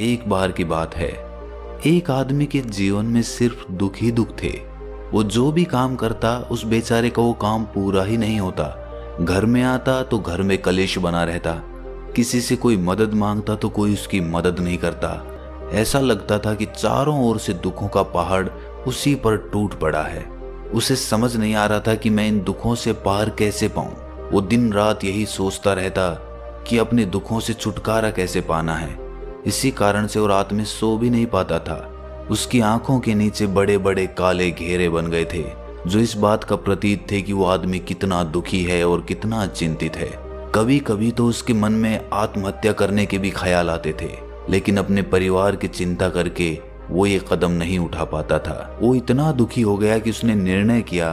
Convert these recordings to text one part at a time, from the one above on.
एक बार की बात है, एक आदमी के जीवन में सिर्फ दुख ही दुख थे। वो जो भी काम करता उस बेचारे का वो काम पूरा ही नहीं होता। घर में आता तो घर में कलेश बना रहता, किसी से कोई मदद मांगता तो कोई उसकी मदद नहीं करता। ऐसा लगता था कि चारों ओर से दुखों का पहाड़ उसी पर टूट पड़ा है। उसे समझ नहीं आ रहा था कि मैं इन दुखों से पार कैसे पाऊं। वो दिन रात यही सोचता रहता कि अपने दुखों से छुटकारा कैसे पाना है। इसी कारण से वो रात में सो भी नहीं पाता था। उसकी आंखों के नीचे बड़े बड़े काले घेरे बन गए थे, जो इस बात का प्रतीक थे कि वो आदमी कितना दुखी है और कितना चिंतित है। कभी कभी तो उसके मन में आत्महत्या करने के भी ख्याल आते थे, लेकिन अपने परिवार की चिंता करके वो ये कदम नहीं उठा पाता था। वो इतना दुखी हो गया कि उसने निर्णय किया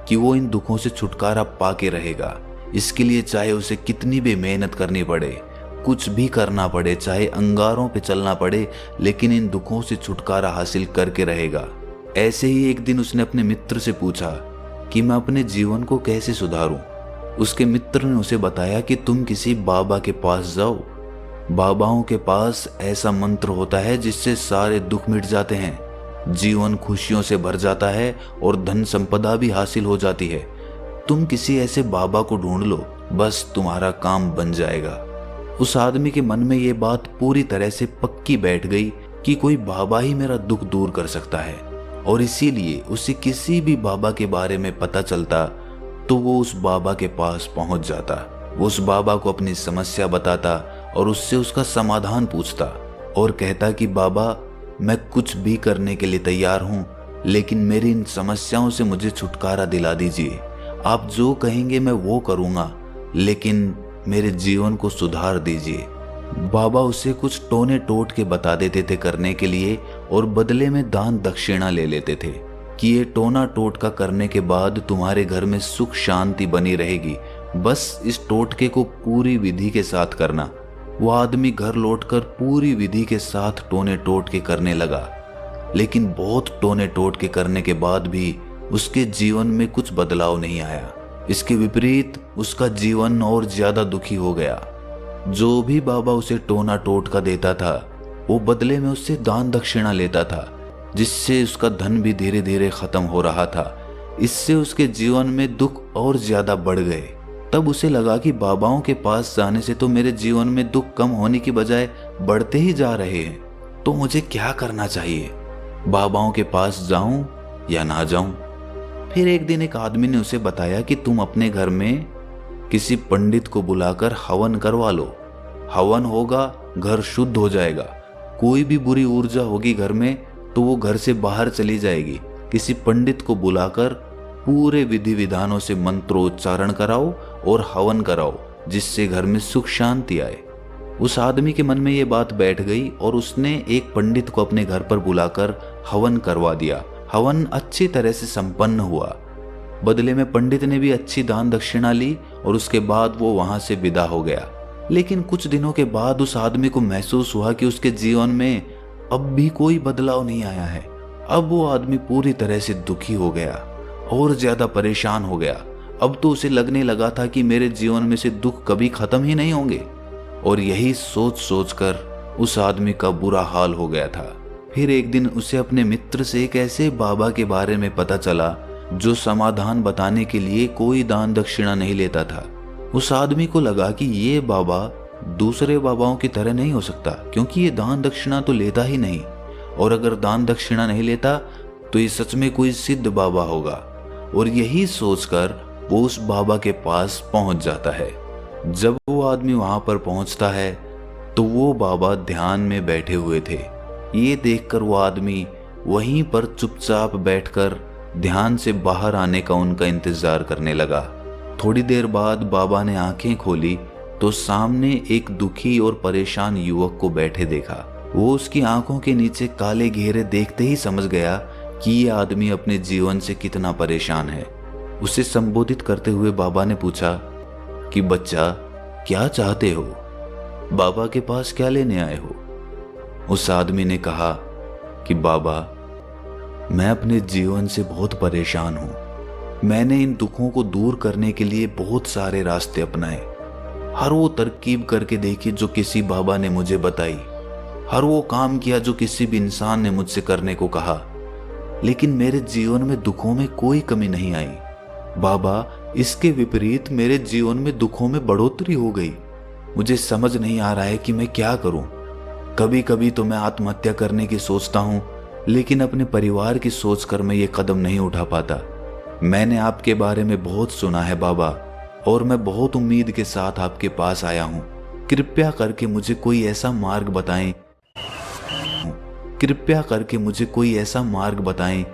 कि वो इन दुखों से छुटकारा पाके रहेगा। इसके लिए चाहे उसे कितनी भी मेहनत करनी पड़े, कुछ भी करना पड़े, चाहे अंगारों पे चलना पड़े, लेकिन इन दुखों से छुटकारा हासिल करके रहेगा। ऐसे ही एक दिन उसने अपने मित्र से पूछा कि मैं अपने जीवन को कैसे सुधारूं। उसके मित्र ने उसे बताया कि तुम किसी बाबा के पास जाओ। बाबाओं के पास ऐसा मंत्र होता है जिससे सारे दुख मिट जाते हैं, जीवन खुशियों से भर जाता है और धन संपदा भी हासिल हो जाती है। तुम किसी ऐसे बाबा को ढूंढ लो, बस तुम्हारा काम बन जाएगा। उस आदमी के मन में ये बात पूरी तरह से पक्की बैठ गई कि कोई बाबा ही मेरा दुख दूर कर सकता है, और इसीलिए उसे किसी भी बाबा के बारे में पता चलता तो वो उस बाबा के पास पहुंच जाता। वो उस बाबा को अपनी समस्या बताता और उससे उसका समाधान पूछता और कहता कि बाबा, मैं कुछ भी करने के लिए तैयार हूं, लेकिन मेरी इन समस्याओं से मुझे छुटकारा दिला दीजिए। आप जो कहेंगे मैं वो करूंगा, लेकिन मेरे जीवन को सुधार दीजिए। बाबा उसे कुछ टोने टोट के बता देते थे करने के लिए, और बदले में दान दक्षिणा ले लेते थे कि ये टोना टोटका करने के बाद तुम्हारे घर में सुख शांति बनी रहेगी, बस इस टोटके को पूरी विधि के साथ करना। वो आदमी घर लौटकर पूरी विधि के साथ टोने टोटके करने लगा, लेकिन बहुत टोने टोटके करने के बाद भी उसके जीवन में कुछ बदलाव नहीं आया। इसके विपरीत उसका जीवन और ज्यादा दुखी हो गया। जो भी बाबा उसे टोना टोटका देता था, वो बदले में उससे दान दक्षिणा लेता था, जिससे उसका धन भी धीरे धीरे खत्म हो रहा था। इससे उसके जीवन में दुख और ज्यादा बढ़ गए। तब उसे लगा कि बाबाओं के पास जाने से तो मेरे जीवन में दुख कम होने की बजाय बढ़ते ही जा रहे हैं, तो मुझे क्या करना चाहिए? बाबाओं के पास जाऊं या ना जाऊं? फिर एक दिन एक आदमी ने उसे बताया कि तुम अपने घर में किसी पंडित को बुलाकर हवन करवा लो। हवन होगा, घर शुद्ध हो जाएगा। कोई भी बुरी ऊर्जा होगी घर में तो वो घर से बाहर चली जाएगी। किसी पंडित को बुलाकर पूरे विधि विधानों से मंत्रोच्चारण कराओ और हवन कराओ, जिससे घर में सुख शांति आए। उस आदमी के मन में ये बात बैठ गई और उसने एक पंडित को अपने घर पर बुलाकर हवन करवा दिया। हवन अच्छी तरह से संपन्न हुआ। बदले में पंडित ने भी अच्छी दान दक्षिणा ली और उसके बाद वो वहां से विदा हो गया। लेकिन कुछ दिनों के बाद उस आदमी को महसूस हुआ कि उसके जीवन में अब भी कोई बदलाव नहीं आया है। अब वो आदमी पूरी तरह से दुखी हो गया और ज्यादा परेशान हो गया। अब तो उसे लगने लगा था कि मेरे जीवन में से दुख कभी खत्म ही नहीं होंगे, और यही सोच सोचकर उस आदमी का बुरा हाल हो गया था। फिर एक दिन उसे अपने मित्र से एक ऐसे बाबा के बारे में पता चला जो समाधान बताने के लिए कोई दान दक्षिणा नहीं लेता था। उस आदमी को लगा कि ये बाबा दूसरे बाबाओं की तरह नहीं हो सकता, क्योंकि ये दान दक्षिणा तो लेता ही नहीं, और अगर दान दक्षिणा नहीं लेता तो ये सच में कोई सिद्ध बाबा होगा। और यही सोचकर वो उस बाबा के पास पहुंच जाता है। जब वो आदमी वहां पर पहुंचता है तो वो बाबा ध्यान में बैठे हुए थे। ये देखकर वो आदमी वहीं पर चुपचाप बैठकर ध्यान से बाहर आने का उनका इंतजार करने लगा। थोड़ी देर बाद बाबा ने आंखें खोली तो सामने एक दुखी और परेशान युवक को बैठे देखा। वो उसकी आंखों के नीचे काले घेरे देखते ही समझ गया कि ये आदमी अपने जीवन से कितना परेशान है। उसे संबोधित करते हुए बाबा ने पूछा कि बच्चा, क्या चाहते हो? बाबा के पास क्या लेने आए हो? उस आदमी ने कहा कि बाबा, मैं अपने जीवन से बहुत परेशान हूं। मैंने इन दुखों को दूर करने के लिए बहुत सारे रास्ते अपनाए, हर वो तरकीब करके देखी जो किसी बाबा ने मुझे बताई, हर वो काम किया जो किसी भी इंसान ने मुझसे करने को कहा, लेकिन मेरे जीवन में दुखों में कोई कमी नहीं आई। बाबा, इसके विपरीत मेरे जीवन में दुखों में बढ़ोतरी हो गई। मुझे समझ नहीं आ रहा है कि मैं क्या करूं। कभी कभी तो मैं आत्महत्या करने की सोचता हूं, लेकिन अपने परिवार की सोचकर मैं ये कदम नहीं उठा पाता। मैंने आपके बारे में बहुत सुना है बाबा, और मैं बहुत उम्मीद के साथ आपके पास आया हूं। कृपया करके मुझे कोई ऐसा मार्ग बताएं, कृपया करके मुझे कोई ऐसा मार्ग बताएं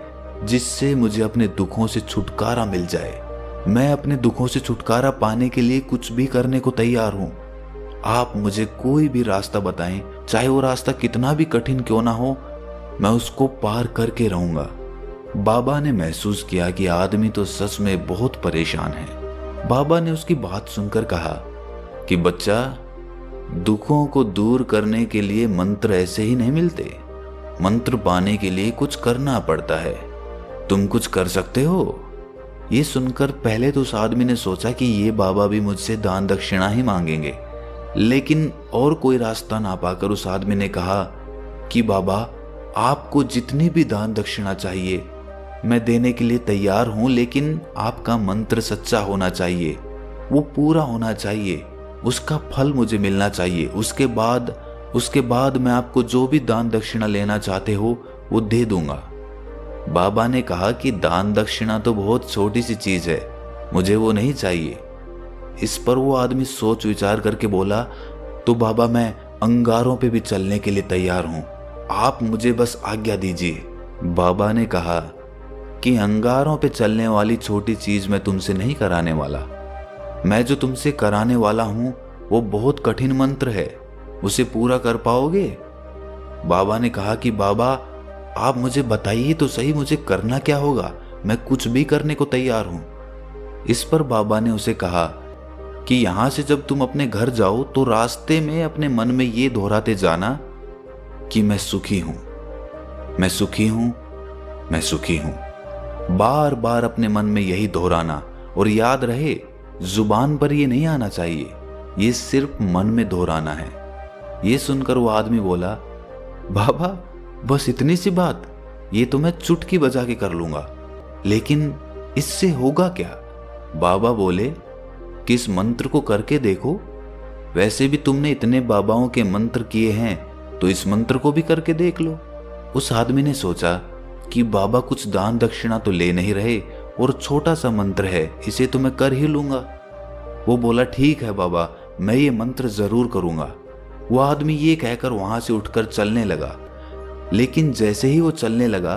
जिससे मुझे अपने दुखों से छुटकारा मिल जाए। मैं अपने दुखों से छुटकारा पाने के लिए कुछ भी करने को तैयार हूं। आप मुझे कोई भी रास्ता बताएं, चाहे वो रास्ता कितना भी कठिन क्यों ना हो, मैं उसको पार करके रहूंगा। बाबा ने महसूस किया कि आदमी तो सच में बहुत परेशान है। बाबा ने उसकी बात सुनकर कहा कि बच्चा, दुखों को दूर करने के लिए मंत्र ऐसे ही नहीं मिलते। मंत्र पाने के लिए कुछ करना पड़ता है। तुम कुछ कर सकते हो? ये सुनकर पहले तो उस आदमी ने सोचा कि ये बाबा भी मुझसे दान दक्षिणा ही मांगेंगे, लेकिन और कोई रास्ता ना पाकर उस आदमी ने कहा कि बाबा, आपको जितनी भी दान दक्षिणा चाहिए मैं देने के लिए तैयार हूं, लेकिन आपका मंत्र सच्चा होना चाहिए, वो पूरा होना चाहिए, उसका फल मुझे मिलना चाहिए। उसके बाद मैं आपको जो भी दान दक्षिणा लेना चाहते हो वो दे दूंगा। बाबा ने कहा कि दान दक्षिणा तो बहुत छोटी सी चीज है, मुझे वो नहीं चाहिए। इस पर वो आदमी सोच विचार करके बोला, तो बाबा, मैं अंगारों पे भी चलने के लिए तैयार हूं, आप मुझे बस आज्ञा दीजिए। बाबा ने कहा कि अंगारों पे चलने वाली छोटी चीज मैं तुमसे नहीं कराने वाला। मैं जो तुमसे कराने वाला हूं वो बहुत कठिन मंत्र है, उसे पूरा कर पाओगे? बाबा ने कहा कि बाबा, आप मुझे बताइए तो सही, मुझे करना क्या होगा, मैं कुछ भी करने को तैयार हूं। इस पर बाबा ने उसे कहा कि यहां से जब तुम अपने घर जाओ तो रास्ते में अपने मन में ये दोहराते जाना कि मैं सुखी हूं, मैं सुखी हूं, मैं सुखी हूं। बार बार अपने मन में यही दोहराना, और याद रहे जुबान पर ये नहीं आना चाहिए, ये सिर्फ मन में दोहराना है। ये सुनकर वो आदमी बोला, बाबा, बस इतनी सी बात, ये तो मैं चुटकी बजा के कर लूंगा, लेकिन इससे होगा क्या? बाबा बोले कि इस मंत्र को करके देखो, वैसे भी तुमने इतने बाबाओं के मंत्र किए हैं, तो इस मंत्र को भी करके देख लो। उस आदमी ने सोचा कि बाबा कुछ दान दक्षिणा तो ले नहीं रहे, और छोटा सा मंत्र है, इसे तो मैं कर ही लूंगा। वो बोला, ठीक है बाबा, मैं ये मंत्र जरूर करूंगा। वो आदमी ये कहकर वहां से उठकर चलने लगा, लेकिन जैसे ही वो चलने लगा,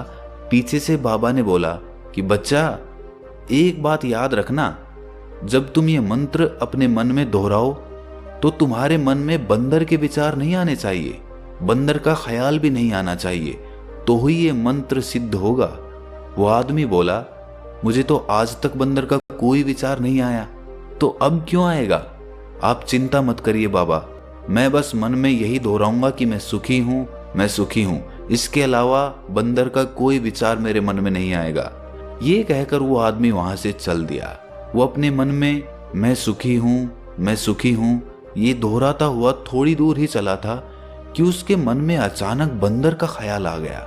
पीछे से बाबा ने बोला कि बच्चा, एक बात याद रखना, जब तुम ये मंत्र अपने मन में दोहराओ तो तुम्हारे मन में बंदर के विचार नहीं आने चाहिए, बंदर का ख्याल भी नहीं आना चाहिए, तो ही ये मंत्र सिद्ध होगा। वो आदमी बोला, मुझे तो आज तक बंदर का कोई विचार नहीं आया, तो अब क्यों आएगा? आप चिंता मत करिए बाबा, मैं बस मन में यही दोहराऊंगा कि मैं सुखी हूं, मैं सुखी हूं, इसके अलावा बंदर का कोई विचार मेरे मन में नहीं आएगा। ये कहकर वो आदमी वहां से चल दिया। वो अपने मन में मैं सुखी हूं, मैं सुखी हूं, ये दोहराता हुआ थोड़ी दूर ही चला था कि उसके मन में अचानक बंदर का ख्याल आ गया।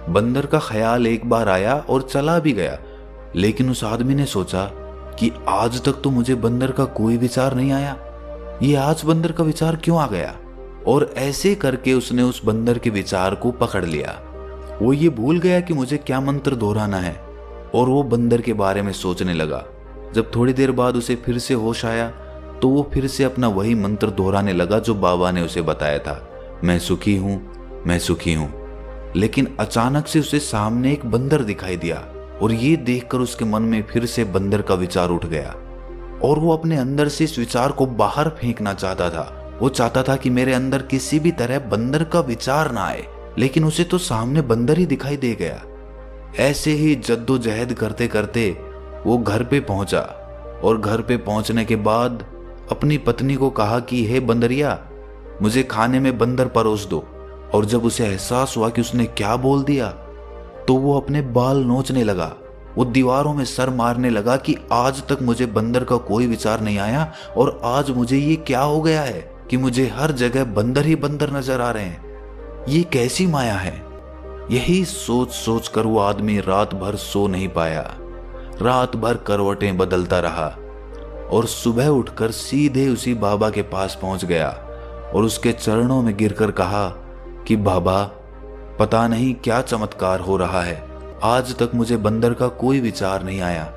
बंदर का ख्याल एक बार आया और चला भी गया, लेकिन उस आदमी ने सोचा कि आज तक तो मुझे बंदर का कोई विचार नहीं आया, ये आज बंदर का विचार क्यों आ गया? और ऐसे करके उसने उस बंदर के विचार को पकड़ लिया। वो ये भूल गया कि मुझे क्या मंत्र दोहराना है, और वो बंदर के बारे में सोचने लगा। जब थोड़ी देर बाद उसे फिर से होश आया तो वो फिर से अपना वही मंत्र दोहराने लगा जो बाबा ने उसे बताया था, मैं सुखी हूं, मैं सुखी हूं। लेकिन अचानक से उसे सामने एक बंदर दिखाई दिया, और ये देखकर उसके मन में फिर से बंदर का विचार उठ गया, और वो अपने अंदर से इस विचार को बाहर फेंकना चाहता था। वो चाहता था कि मेरे अंदर किसी भी तरह बंदर का विचार ना आए, लेकिन उसे तो सामने बंदर ही दिखाई दे गया। ऐसे ही जद्दोजहद करते करते वो घर पे पहुंचा, और घर पे पहुंचने के बाद अपनी पत्नी को कहा कि हे बंदरिया, मुझे खाने में बंदर परोस दो। और जब उसे एहसास हुआ कि उसने क्या बोल दिया, तो वो अपने बाल नोचने लगा। वो दीवारों में सर मारने लगा कि आज तक मुझे बंदर का कोई विचार नहीं आया, और आज मुझे ये क्या हो गया है कि मुझे हर जगह बंदर ही बंदर नजर आ रहे हैं। ये कैसी माया है? यही सोच सोच कर वो आदमी रात भर सो नहीं पाया। रात भर करवटें बदलता रहा और सुबह उठकर सीधे उसी बाबा के पास पहुंच गया और उसके चरणों में गिरकर कहा कि बाबा, पता नहीं क्या चमत्कार हो रहा है। आज तक मुझे बंदर का कोई विचार नहीं आया,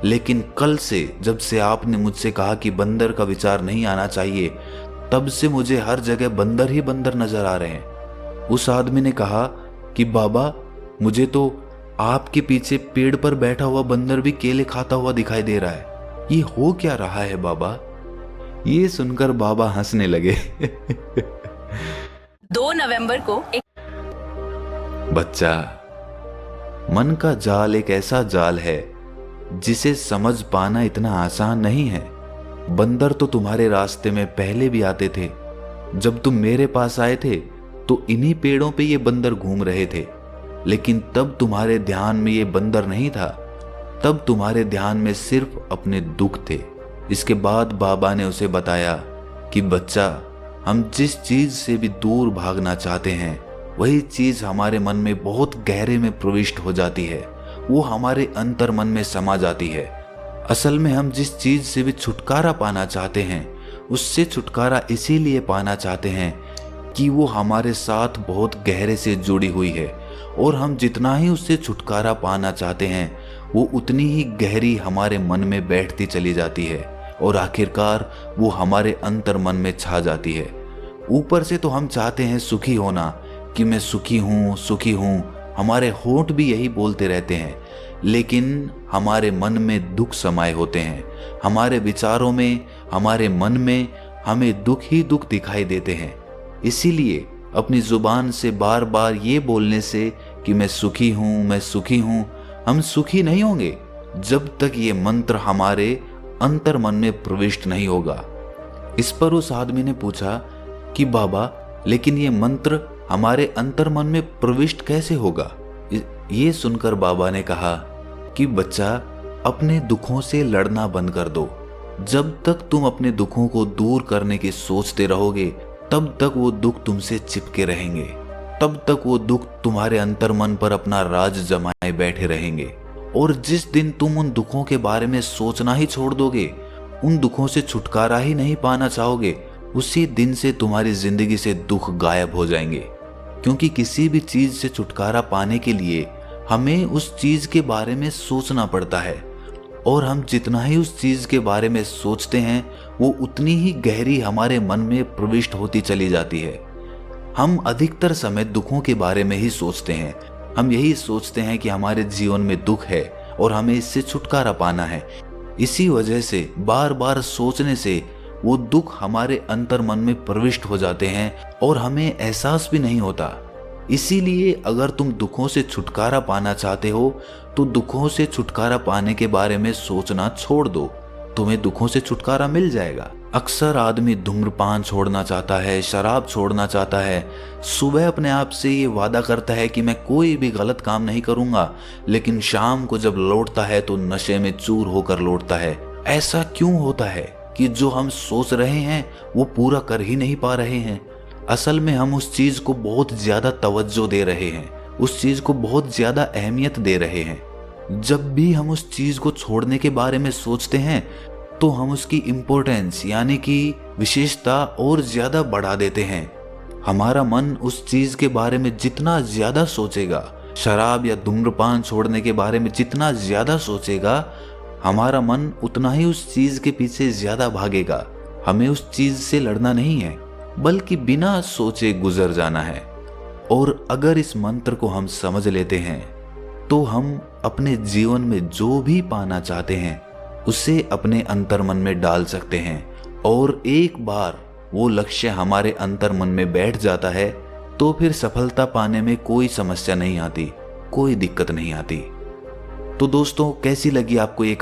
लेकिन कल से जब से आपने मुझसे कहा कि बंदर का विचार नहीं आना चाहिए, तब से मुझे हर जगह बंदर ही बंदर नजर आ रहे हैं। उस आदमी ने कहा कि बाबा, मुझे तो आपके पीछे पेड़ पर बैठा हुआ बंदर भी केले खाता हुआ दिखाई दे रहा है। ये हो क्या रहा है बाबा? ये सुनकर बाबा हंसने लगे। 2 नवंबर को बच्चा, मन का जाल एक ऐसा जाल है जिसे समझ पाना इतना आसान नहीं है। बंदर तो तुम्हारे रास्ते में पहले भी आते थे। जब तुम मेरे पास आए थे तो इन्हीं पेड़ों पे ये बंदर घूम रहे थे, लेकिन तब तुम्हारे ध्यान में ये बंदर नहीं था। तब तुम्हारे ध्यान में सिर्फ अपने दुख थे। इसके बाद बाबा ने उसे बताया कि बच्चा, हम जिस चीज से भी दूर भागना चाहते हैं, वही चीज हमारे मन में बहुत गहरे में प्रविष्ट हो जाती है। वो हमारे अंतर मन में समा जाती है। असल में हम जिस चीज से भी छुटकारा पाना चाहते हैं, उससे छुटकारा इसीलिए पाना चाहते हैं कि वो हमारे साथ बहुत गहरे से जुड़ी हुई है, और हम जितना ही उससे छुटकारा पाना चाहते हैं, वो उतनी ही गहरी हमारे मन में बैठती चली जाती है और आखिरकार वो हमारे अंतर मन में छा जाती है। ऊपर से तो हम चाहते हैं सुखी होना, कि मैं सुखी हूँ सुखी हूँ, हमारे होंठ भी यही बोलते रहते हैं, लेकिन हमारे मन में दुख समाये होते हैं। हमारे विचारों में, हमारे मन में हमें दुख ही दुख दिखाई देते हैं। इसीलिए अपनी जुबान से बार बार ये बोलने से कि मैं सुखी हूँ मैं सुखी हूँ, हम सुखी नहीं होंगे जब तक ये मंत्र हमारे अंतर मन में प्रविष्ट नहीं होगा। इस पर उस आदमी ने पूछा कि बाबा, लेकिन ये मंत्र हमारे अंतर मन में प्रविष्ट कैसे होगा? ये सुनकर बाबा ने कहा कि बच्चा, अपने दुखों से लड़ना बंद कर दो। जब तक तुम अपने दुखों को दूर करने की सोचते रहोगे, तब तक वो दुख तुमसे चिपके रहेंगे। तब तक वो दुख तुम्हारे अंतर मन पर अपना राज जमाए बैठे रहेंगे। और जिस दिन तुम उन दुखों के बारे में सोचना ही छोड़ दोगे, उन दुखों से छुटकारा ही नहीं पाना चाहोगे, उसी दिन से तुम्हारी जिंदगी से दुख गायब हो जाएंगे। क्योंकि किसी भी चीज से छुटकारा पाने के लिए हमें उस चीज के बारे में सोचना पड़ता है, और हम जितना ही उस चीज के बारे में सोचते हैं, वो उतनी ही गहरी हमारे मन में प्रविष्ट होती चली जाती है। हम अधिकतर समय दुखों के बारे में ही सोचते हैं। हम यही सोचते हैं कि हमारे जीवन में दुख है और हमें इससे छुटकारा पाना है। इसी वजह से बार बार सोचने से वो दुख हमारे अंतर मन में प्रविष्ट हो जाते हैं और हमें एहसास भी नहीं होता। इसीलिए अगर तुम दुखों से छुटकारा पाना चाहते हो, तो दुखों से छुटकारा पाने के बारे में सोचना छोड़ दो, तुम्हें दुखों से छुटकारा मिल जाएगा। अक्सर आदमी धूम्रपान छोड़ना चाहता है, शराब छोड़ना चाहता है, सुबह अपने आप से ये वादा करता है कि मैं कोई भी गलत काम नहीं करूंगा, लेकिन शाम को जब लौटता है तो नशे में चूर होकर लौटता है। ऐसा क्यों होता है कि जो हम सोच रहे हैं वो पूरा कर ही नहीं पा रहे हैं? असल में हम उस चीज को बहुत ज्यादा तवज्जो दे रहे हैं, उस चीज को बहुत ज्यादा अहमियत दे रहे हैं। जब भी हम उस चीज को छोड़ने के बारे में सोचते हैं, तो हम उसकी इम्पोर्टेंस यानी कि विशेषता और ज्यादा बढ़ा देते हैं। हमारा मन उस चीज के बारे में जितना ज्यादा सोचेगा, शराब या धूम्रपान छोड़ने के बारे में जितना ज्यादा सोचेगा, हमारा मन उतना ही उस चीज के पीछे ज्यादा भागेगा। हमें उस चीज से लड़ना नहीं है, बल्कि बिना सोचे गुजर जाना है। और अगर इस मंत्र को हम समझ लेते हैं, तो हम अपने जीवन में जो भी पाना चाहते हैं उसे अपने अंतर मन में डाल सकते हैं। और एक बार वो लक्ष्य हमारे अंतर मन में बैठ जाता है, तो फिर सफलता पाने में कोई समस्या नहीं आती, कोई दिक्कत नहीं आती। तो दोस्तों, कैसी लगी आपको ये